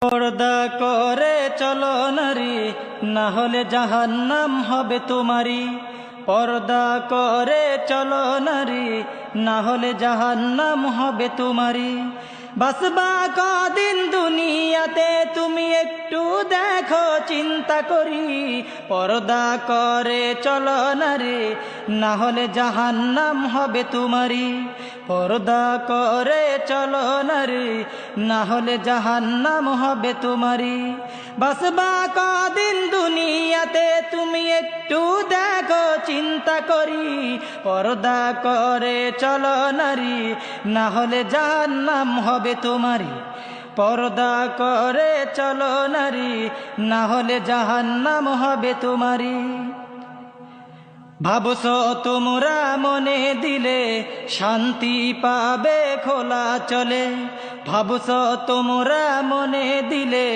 পর্দা করে চলো নারী, না হলে জাহান্নাম হবে তোমারি। পর্দা করে চলো নারী, না হলে জাহান্নাম হবে তোমারি। বাসবা কদিন দুনিয়াতে তুমি একটু দেখো চিন্তা করি। পর্দা করে চলো নারী, না হলে জাহান্নাম হবে তোমারি। পর্দা করে চলো নারী, না হলে জাহান্নাম হবে তোমারি। বাসবা কদিন দুনিয়াতে তুমি একটু দেখো চিন্তা করি। পর্দা করে চলো নারী, না হলে জাহান্নাম হবে তোমারি। পর্দা করে চলো নারী, না হলে জাহান্নাম হবে তোমারি। ভাবছো তোমরা মনে দিলে শান্তি পাবে খোলা চলে। ভাবছো তোমরা মনে দিলে